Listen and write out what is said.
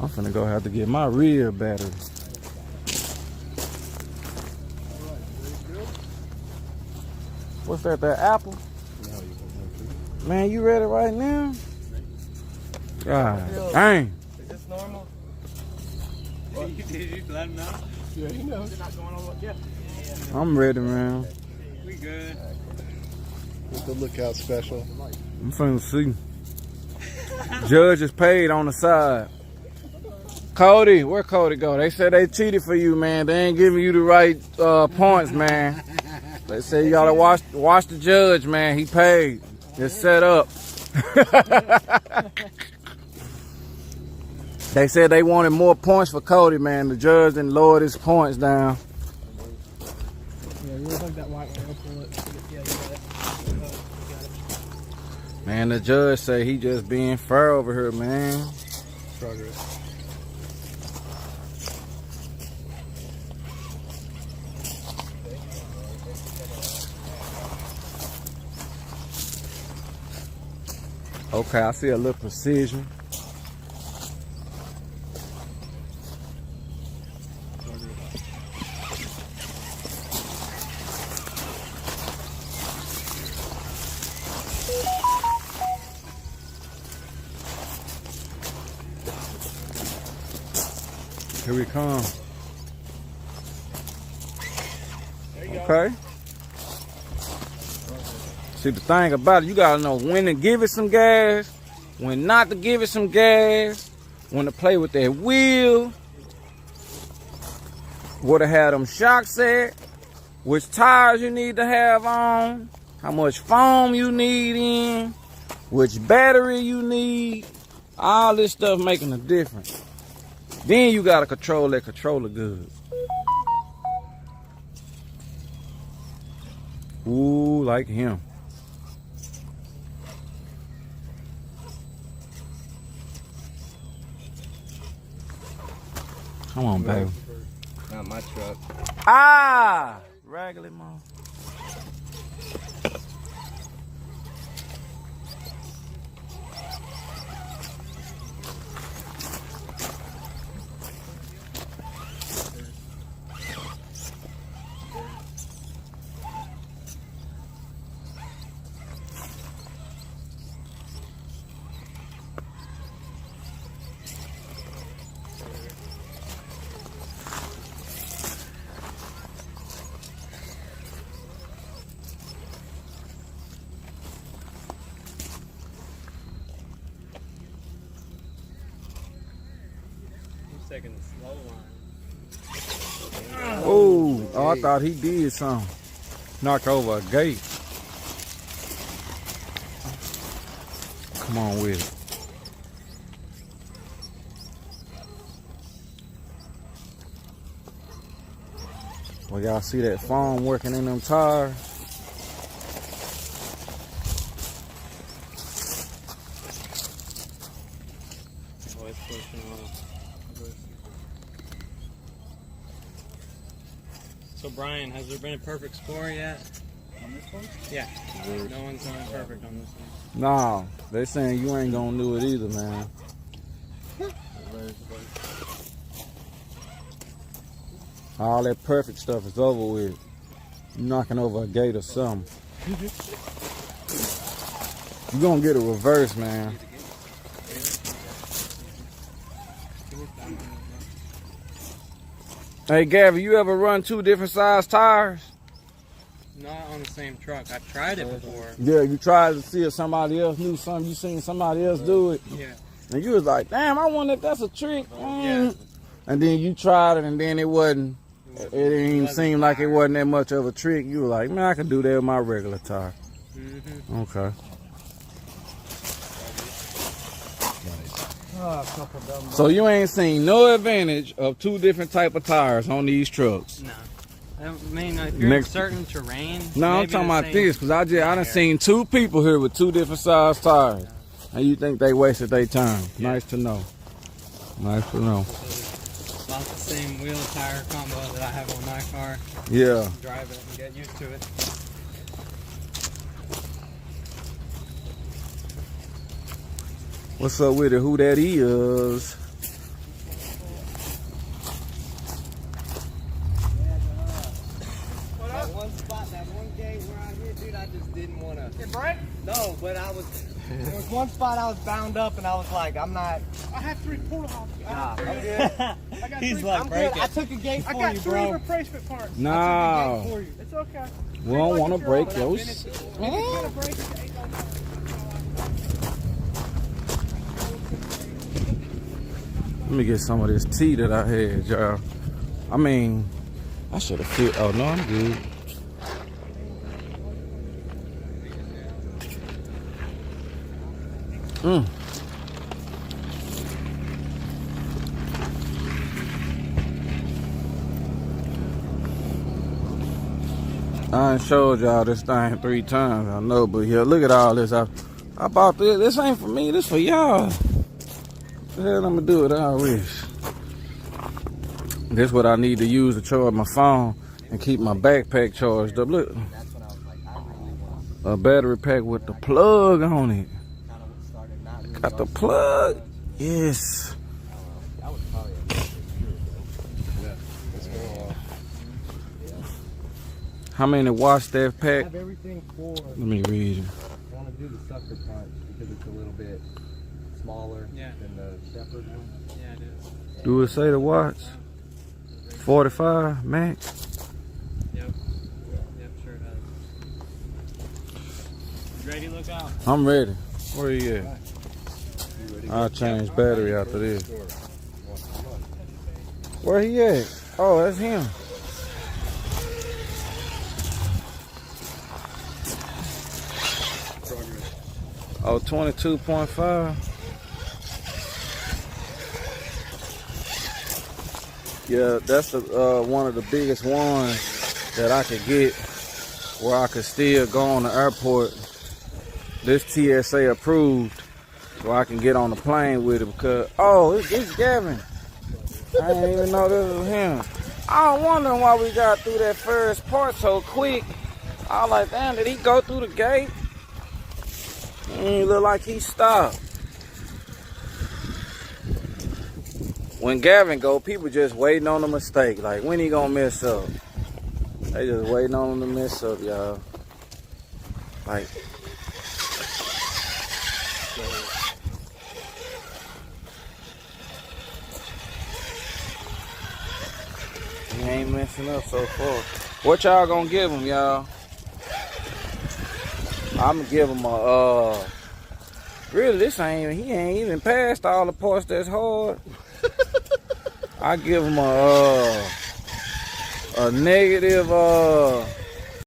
I'm finna go have to get my real battery. What's that, that apple? Man, you ready right now? God dang. Is this normal? Did you let him know? Yeah, he knows. Is it not going on? Yeah. I'm ready, man. We good. With the lookout special. I'm finna see. Judge is paid on the side. Cody, where Cody go? They said they cheated for you, man. They ain't giving you the right points, man. They say you gotta watch the judge, man. He paid. It's set up. They said they wanted more points for Cody, man. The judge didn't lower his points down. Yeah, you look like that white one. I'll pull it. Yeah, you got it. Man, the judge say he just being fair over here, man. Progress. Okay, I see a little precision. Here we come. There you go. Okay. See, the thing about it, you gotta know when to give it some gas, when not to give it some gas, when to play with that wheel, where to have them shocks at, which tires you need to have on, how much foam you need in, which battery you need, all this stuff making a difference. Then you gotta control that controller good. Ooh, like him. Come on, baby. Not my truck. Ah! Raggedy mom. He's taking the slow line. Oh, I thought he did something. Knocked over a gate. Come on with it. Well, y'all see that foam working in them tires? Oh, it's pushing off. So Brian, has there been a perfect score yet? On this one? Yeah. No one's going perfect on this one. Nah, they saying you ain't gonna do it either, man. All that perfect stuff is over with. You knocking over a gate or something. You gonna get a reverse, man. Hey, Gabby, you ever run two different size tires? Not on the same truck. I've tried it before. Yeah, you tried to see if somebody else knew something. You seen somebody else do it. Yeah. And you was like, damn, I wonder if that's a trick. Yeah. And then you tried it, and then it wasn't. It didn't even seem like it wasn't that much of a trick. You were like, man, I can do that with my regular tire. Mm-hmm. Okay. Oh, a couple dumb. So you ain't seen no advantage of two different type of tires on these trucks. No. I mean, if you're in certain terrain. No, I'm talking about this, because I done seen two people here with two different size tires. And you think they wasted their time. Yeah. Nice to know. Nice to know. About the same wheel tire combo that I have on my car. Yeah. Drive it and get used to it. What's up with it? Who that is? dude, I just didn't want to. It break? No, but there was one spot I was bound up, and I was like, I'm not. I have 3 portal hops. Nah, I'm good. I got He's 3. like, I'm good. I took a gate I for got you, 3 bro. replacement parts. No. I took a gate for you. It's okay. We don't want to break your If it's gonna break, it ain't no matter. Let me get some of this tea that I had, y'all. I mean, I should have fit. Oh, no, I'm good. I done showed y'all this thing 3 times, I know, but yeah, look at all this. I bought this. This ain't for me, this for y'all. What the hell I'm gonna do with all this? This what I need to use to charge my phone and keep my backpack charged up. Look, That's when I was like, I really want a battery pack with the plug on it. to kind of started not really. Got the plug. Yes. That was probably a year ago. Yeah. Let's go off. How many watts that I pack? have everything for. Let me read it. I want to do the sucker punch because it's a little bit smaller than the shepherd one. Yeah, it is. Do it say the watts? 45 max. Yep, sure does. You ready? Look out. I'm ready. Where you at? You ready? I'll change battery after this. Where he at? Oh, that's him. Oh, 22.5. Yeah, that's the one of the biggest ones that I could get where I could still go on the airport. This TSA approved, so I can get on the plane with it because, oh, it's Gavin. I didn't even know this was him. I was wondering why we got through that first part so quick. I was like, damn, did he go through the gate? He look like he stopped. When Gavin go, people just waiting on a mistake. Like, when he gonna mess up? They just waiting on him to mess up, y'all. Like, he ain't messing up so far. What y'all gonna give him, y'all? I'm gonna give him a, really, he ain't even passed all the parts that's hard. I give him a negative